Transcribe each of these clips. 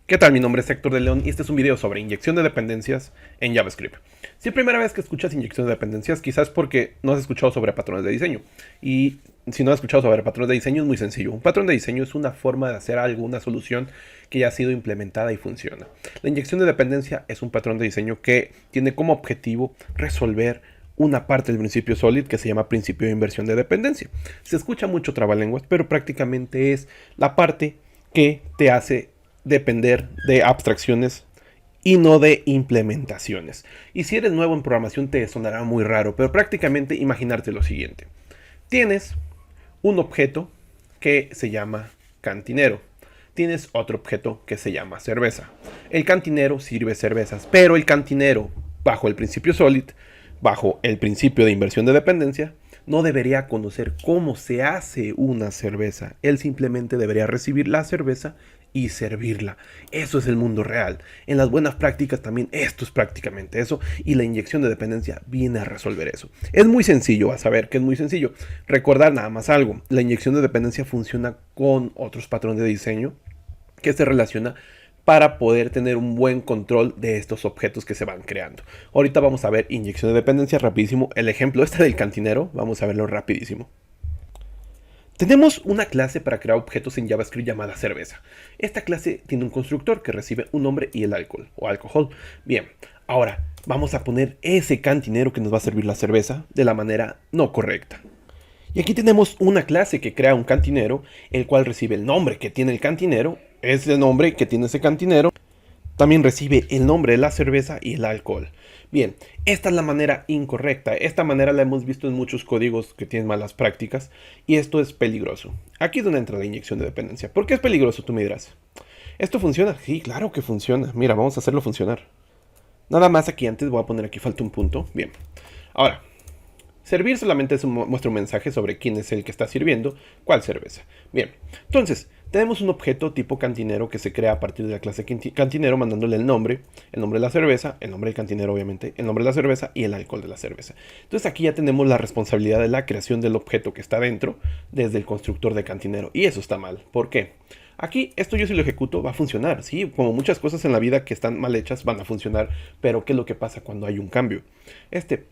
¿Qué tal? Mi nombre es Héctor de León y este es un video sobre inyección de dependencias en JavaScript. Si es primera vez que escuchas inyección de dependencias, quizás porque no has escuchado sobre patrones de diseño. Y si no has escuchado sobre patrones de diseño, es muy sencillo. Un patrón de diseño es una forma de hacer algo, una solución que ya ha sido implementada y funciona. La inyección de dependencia es un patrón de diseño que tiene como objetivo resolver una parte del principio SOLID que se llama principio de inversión de dependencia. Se escucha mucho trabalenguas, pero prácticamente es la parte que te hace depender de abstracciones y no de implementaciones. Y si eres nuevo en programación te sonará muy raro, pero prácticamente imaginarte lo siguiente. Tienes un objeto que se llama cantinero. Tienes otro objeto que se llama cerveza. El cantinero sirve cervezas, pero el cantinero, bajo el principio SOLID, bajo el principio de inversión de dependencia, no debería conocer cómo se hace una cerveza. Él simplemente debería recibir la cerveza y servirla. Eso es el mundo real. En las buenas prácticas también esto es prácticamente eso, y la inyección de dependencia viene a resolver eso. Es muy sencillo, vas a ver que es muy sencillo. Recordar nada más algo, la inyección de dependencia funciona con otros patrones de diseño que se relaciona para poder tener un buen control de estos objetos que se van creando. Ahorita vamos a ver inyección de dependencia rapidísimo. El ejemplo este del cantinero, vamos a verlo rapidísimo. Tenemos una clase para crear objetos en JavaScript llamada cerveza. Esta clase tiene un constructor que recibe un nombre y el alcohol o alcohol. Bien, ahora vamos a poner ese cantinero que nos va a servir la cerveza de la manera no correcta. Y aquí tenemos una clase que crea un cantinero, el cual recibe el nombre que tiene el cantinero, ese nombre que tiene ese cantinero, también recibe el nombre de la cerveza y el alcohol. Bien, esta es la manera incorrecta. Esta manera la hemos visto en muchos códigos que tienen malas prácticas y esto es peligroso. Aquí es donde entra la inyección de dependencia. ¿Por qué es peligroso? Tú me dirás. ¿Esto funciona? Sí, claro que funciona. Mira, vamos a hacerlo funcionar. Nada más aquí antes voy a poner aquí falta un punto. Bien. Ahora, servir solamente muestra un mensaje sobre quién es el que está sirviendo, cuál cerveza. Bien, entonces, tenemos un objeto tipo cantinero que se crea a partir de la clase cantinero mandándole el nombre de la cerveza, el nombre del cantinero obviamente, el nombre de la cerveza y el alcohol de la cerveza. Entonces aquí ya tenemos la responsabilidad de la creación del objeto que está dentro desde el constructor de cantinero. Y eso está mal. ¿Por qué? Aquí, esto yo si lo ejecuto va a funcionar, ¿sí? Como muchas cosas en la vida que están mal hechas van a funcionar, pero ¿qué es lo que pasa cuando hay un cambio?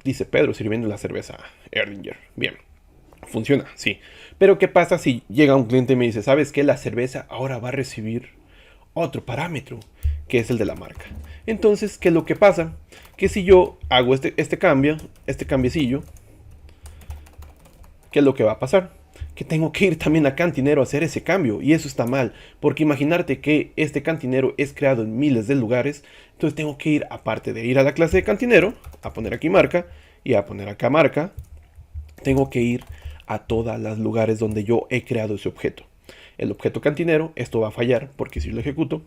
Dice Pedro sirviendo la cerveza Erdinger. Bien, funciona, sí. Pero ¿qué pasa si llega un cliente y me dice, ¿sabes qué? La cerveza ahora va a recibir otro parámetro, que es el de la marca. Entonces, ¿qué es lo que pasa? Que si yo hago este cambiecillo, ¿qué es lo que va a pasar? Que tengo que ir también a cantinero a hacer ese cambio, y eso está mal, porque imaginarte que este cantinero es creado en miles de lugares, entonces tengo que ir, aparte de ir a la clase de cantinero, a poner aquí marca, y a poner acá marca, tengo que ir a todos los lugares donde yo he creado ese objeto. El objeto cantinero, esto va a fallar, porque si lo ejecuto,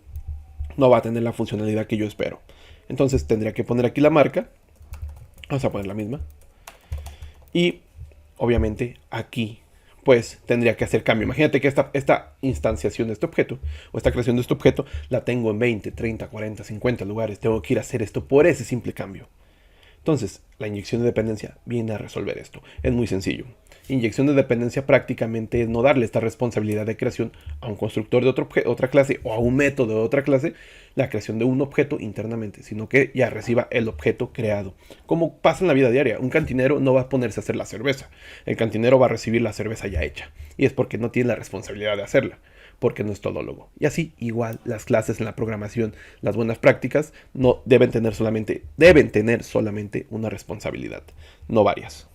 no va a tener la funcionalidad que yo espero. Entonces tendría que poner aquí la marca, vamos a poner la misma, y obviamente aquí pues tendría que hacer cambio. Imagínate que esta instanciación de este objeto, o esta creación de este objeto, la tengo en 20, 30, 40, 50 lugares. Tengo que ir a hacer esto por ese simple cambio. Entonces, la inyección de dependencia viene a resolver esto. Es muy sencillo. Inyección de dependencia prácticamente es no darle esta responsabilidad de creación a un constructor de otra clase o a un método de otra clase, la creación de un objeto internamente, sino que ya reciba el objeto creado. Como pasa en la vida diaria, un cantinero no va a ponerse a hacer la cerveza. El cantinero va a recibir la cerveza ya hecha. Y es porque no tiene la responsabilidad de hacerla, porque no es todólogo. Y así, igual, las clases en la programación, las buenas prácticas, no deben tener solamente una responsabilidad, no varias.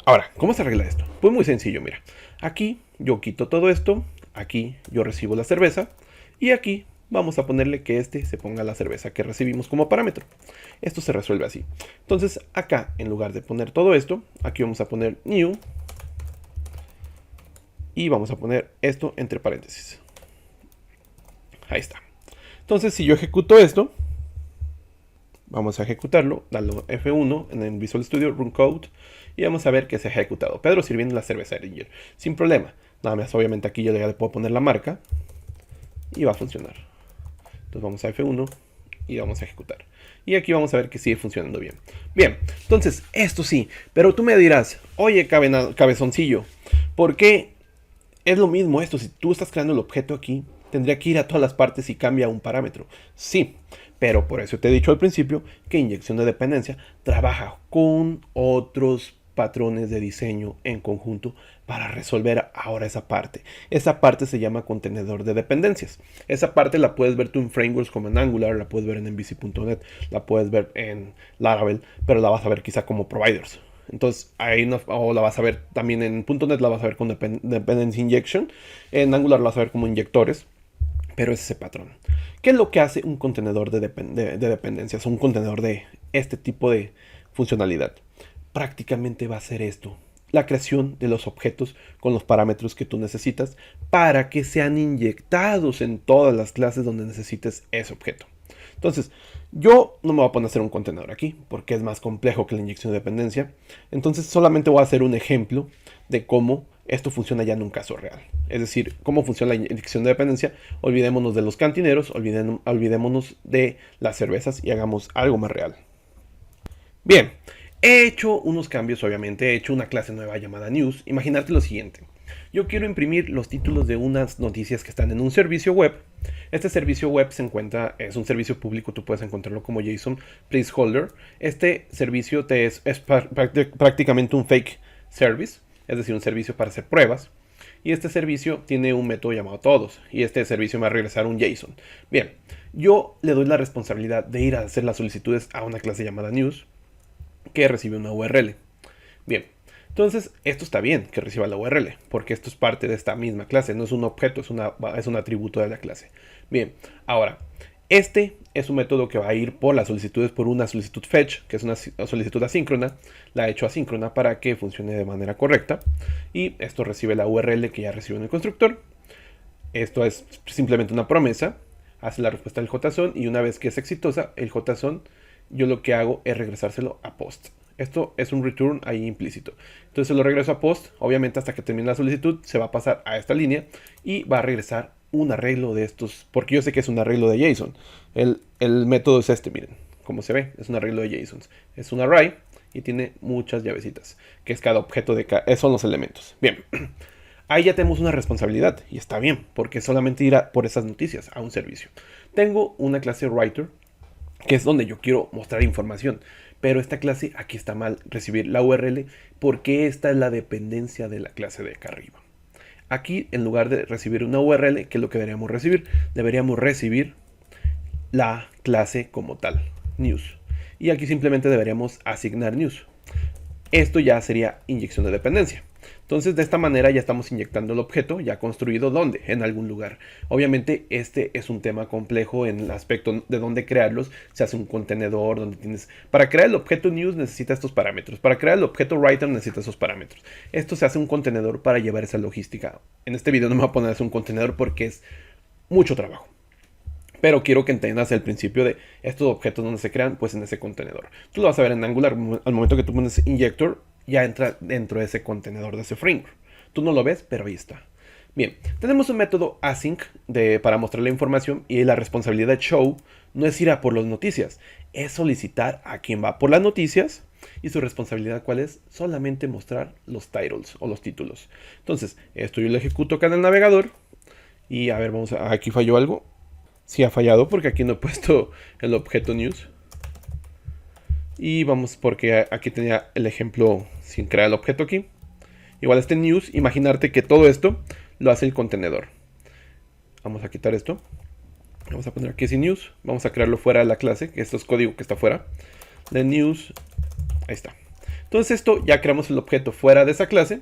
Ahora, ¿cómo se arregla esto? Pues muy sencillo, mira. Aquí yo quito todo esto, aquí yo recibo la cerveza, y aquí vamos a ponerle que se ponga la cerveza que recibimos como parámetro. Esto se resuelve así. Entonces, acá, en lugar de poner todo esto, aquí vamos a poner new, y vamos a poner esto entre paréntesis. Ahí está. Entonces, si yo ejecuto esto, vamos a ejecutarlo, dale F1 en el Visual Studio, Run Code, y vamos a ver que se ha ejecutado. Pedro sirviendo la cerveza Erdinger, sin problema. Nada más, obviamente aquí yo ya le puedo poner la marca, y va a funcionar. Entonces vamos a F1, y vamos a ejecutar. Y aquí vamos a ver que sigue funcionando bien. Bien, entonces, esto sí, pero tú me dirás, oye, cabezoncillo, ¿por qué es lo mismo esto? Si tú estás creando el objeto aquí, tendría que ir a todas las partes y cambia un parámetro. Sí, pero por eso te he dicho al principio que inyección de dependencia trabaja con otros patrones de diseño en conjunto para resolver ahora esa parte. Esa parte se llama contenedor de dependencias. Esa parte la puedes ver tú en frameworks como en Angular, la puedes ver en MVC.net, la puedes ver en Laravel, pero la vas a ver quizá como providers. Entonces ahí no, o la vas a ver también en .NET, la vas a ver con dependency injection, en Angular la vas a ver como inyectores, pero es ese patrón. ¿Qué es lo que hace un contenedor de dependencias? Un contenedor de este tipo de funcionalidad. Prácticamente va a ser esto: la creación de los objetos con los parámetros que tú necesitas para que sean inyectados en todas las clases donde necesites ese objeto. Entonces, yo no me voy a poner a hacer un contenedor aquí porque es más complejo que la inyección de dependencia. Entonces, solamente voy a hacer un ejemplo de cómo esto funciona ya en un caso real. Es decir, cómo funciona la inyección de dependencia. Olvidémonos de los cantineros, olvidémonos de las cervezas y hagamos algo más real. Bien, he hecho unos cambios, obviamente. He hecho una clase nueva llamada News. Imagínate lo siguiente: yo quiero imprimir los títulos de unas noticias que están en un servicio web. Este servicio web es un servicio público, tú puedes encontrarlo como JSON placeholder. Este servicio es prácticamente un fake service, es decir, un servicio para hacer pruebas. Y este servicio tiene un método llamado todos, y este servicio me va a regresar un JSON. Bien, yo le doy la responsabilidad de ir a hacer las solicitudes a una clase llamada News, que recibe una URL. Bien, entonces esto está bien que reciba la URL, porque esto es parte de esta misma clase, no es un objeto, es un atributo de la clase. Bien, ahora, este es un método que va a ir por las solicitudes por una solicitud fetch, que es una solicitud asíncrona. La he hecho asíncrona para que funcione de manera correcta, y esto recibe la URL que ya recibió en el constructor. Esto es simplemente una promesa, hace la respuesta del JSON, y una vez que es exitosa el JSON, yo lo que hago es regresárselo a post. Esto es un return ahí implícito. Entonces se lo regreso a post. Obviamente hasta que termine la solicitud se va a pasar a esta línea y va a regresar un arreglo de estos, porque yo sé que es un arreglo de JSON. El método es este, miren, como se ve, es un arreglo de JSON. Es un array y tiene muchas llavecitas, que es cada objeto son los elementos. Bien, ahí ya tenemos una responsabilidad y está bien, porque solamente irá por esas noticias a un servicio. Tengo una clase writer, que es donde yo quiero mostrar información. Pero esta clase, aquí está mal recibir la URL, porque esta es la dependencia de la clase de acá arriba. Aquí, en lugar de recibir una URL, ¿qué es lo que deberíamos recibir? Deberíamos recibir la clase como tal, news. Y aquí simplemente deberíamos asignar news. Esto ya sería inyección de dependencia. Entonces de esta manera ya estamos inyectando el objeto ya construido. ¿Dónde? En algún lugar. Obviamente este es un tema complejo en el aspecto de dónde crearlos. Se hace un contenedor donde tienes... Para crear el objeto news necesita estos parámetros. Para crear el objeto writer necesita esos parámetros. Esto se hace un contenedor para llevar esa logística. En este video no me voy a poner a hacer un contenedor porque es mucho trabajo. Pero quiero que entiendas el principio de estos objetos donde se crean, pues en ese contenedor. Tú lo vas a ver en Angular. Al momento que tú pones injector, ya entra dentro de ese contenedor, de ese framework. Tú no lo ves, pero ahí está. Bien, tenemos un método async para mostrar la información, y la responsabilidad de show no es ir a por las noticias, es solicitar a quien va por las noticias, y su responsabilidad ¿cuál es? Solamente mostrar los titles o los títulos. Entonces, esto yo lo ejecuto acá en el navegador, y a ver, aquí falló algo. Sí ha fallado porque aquí no he puesto el objeto news. Y vamos, porque aquí tenía el ejemplo sin crear el objeto aquí. Igual este news, imaginarte que todo esto lo hace el contenedor. Vamos a quitar esto. Vamos a poner aquí ese news. Vamos a crearlo fuera de la clase, que esto es código que está fuera. De news. Ahí está. Entonces esto ya creamos el objeto fuera de esa clase.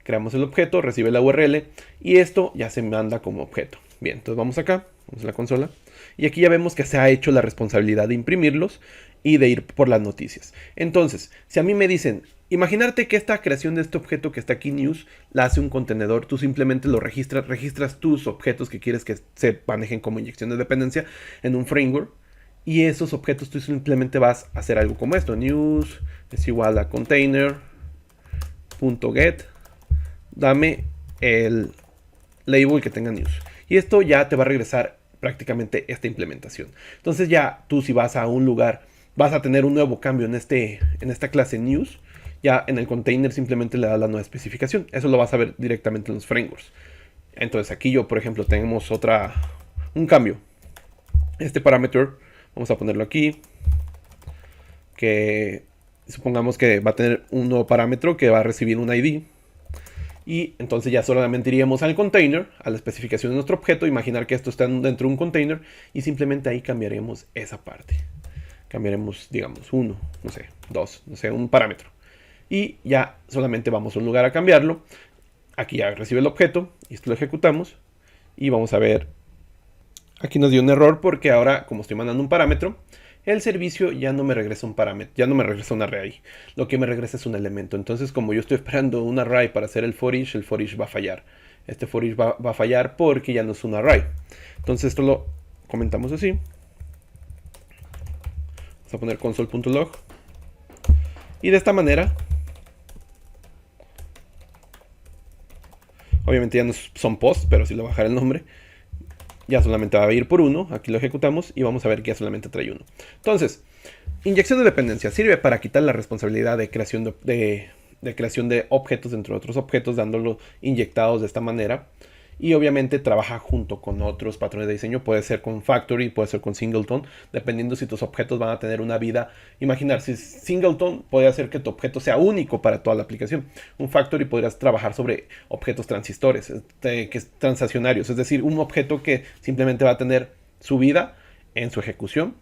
Creamos el objeto, recibe la URL y esto ya se manda como objeto. Bien, entonces vamos acá, vamos a la consola. Y aquí ya vemos que se ha hecho la responsabilidad de imprimirlos y de ir por las noticias. Entonces, si a mí me dicen, imaginarte que esta creación de este objeto que está aquí, news, la hace un contenedor, tú simplemente lo registras tus objetos que quieres que se manejen como inyección de dependencia en un framework. Y esos objetos tú simplemente vas a hacer algo como esto. News es igual a container.get. Dame el label que tenga news. Y esto ya te va a regresar prácticamente esta implementación. Entonces ya tú, si vas a un lugar, vas a tener un nuevo cambio en esta clase news. Ya en el container simplemente le das la nueva especificación. Eso lo vas a ver directamente en los frameworks. Entonces aquí yo, por ejemplo, tenemos un cambio. Este parámetro, vamos a ponerlo aquí, que supongamos que va a tener un nuevo parámetro que va a recibir un ID. Y entonces ya solamente iríamos al container, a la especificación de nuestro objeto, imaginar que esto está dentro de un container y simplemente ahí cambiaremos esa parte. Cambiaremos, digamos, 1, no sé, 2, no sé, un parámetro. Y ya solamente vamos a un lugar a cambiarlo. Aquí ya recibe el objeto y esto lo ejecutamos. Y vamos a ver, aquí nos dio un error porque ahora, como estoy mandando un parámetro, el servicio ya no me regresa un parámetro, ya no me regresa un array. Lo que me regresa es un elemento. Entonces, como yo estoy esperando un array para hacer el for each va a fallar. Este for each va a fallar porque ya no es un array. Entonces, esto lo comentamos así. Vamos a poner console.log. Y de esta manera, obviamente ya no son posts, pero si le bajar el nombre, ya solamente va a ir por 1. Aquí lo ejecutamos y vamos a ver que ya solamente trae 1. Entonces, inyección de dependencia sirve para quitar la responsabilidad de creación de creación de objetos dentro de otros objetos, dándolos inyectados de esta manera. Y obviamente trabaja junto con otros patrones de diseño. Puede ser con Factory, puede ser con Singleton, dependiendo si tus objetos van a tener una vida. Imaginar, si Singleton puede hacer que tu objeto sea único para toda la aplicación. Un Factory podrías trabajar sobre objetos transistores, transaccionarios. Es decir, un objeto que simplemente va a tener su vida en su ejecución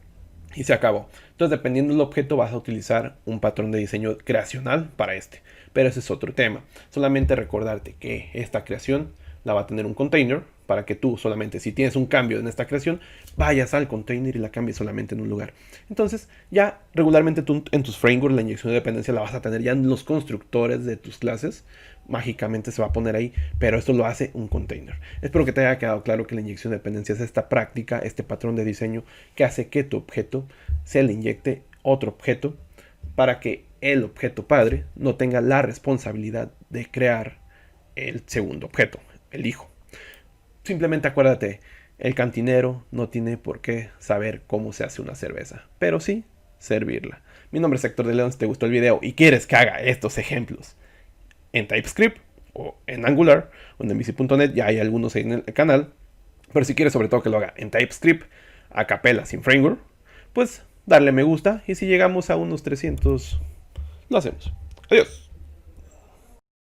y se acabó. Entonces, dependiendo del objeto, vas a utilizar un patrón de diseño creacional para este. Pero ese es otro tema. Solamente recordarte que esta creación la va a tener un container para que tú solamente, si tienes un cambio en esta creación, vayas al container y la cambies solamente en un lugar. Entonces, ya regularmente tú en tus frameworks la inyección de dependencia la vas a tener ya en los constructores de tus clases. Mágicamente se va a poner ahí, pero esto lo hace un container. Espero que te haya quedado claro que la inyección de dependencia es esta práctica, este patrón de diseño que hace que tu objeto se le inyecte otro objeto para que el objeto padre no tenga la responsabilidad de crear el segundo objeto, el hijo. Simplemente acuérdate, el cantinero no tiene por qué saber cómo se hace una cerveza, pero sí servirla. Mi nombre es Héctor de León. Si te gustó el video y quieres que haga estos ejemplos en TypeScript o en Angular o en MVC.net, ya hay algunos ahí en el canal. Pero si quieres sobre todo que lo haga en TypeScript, a capela, sin framework, pues darle me gusta. Y si llegamos a unos 300, lo hacemos. Adiós.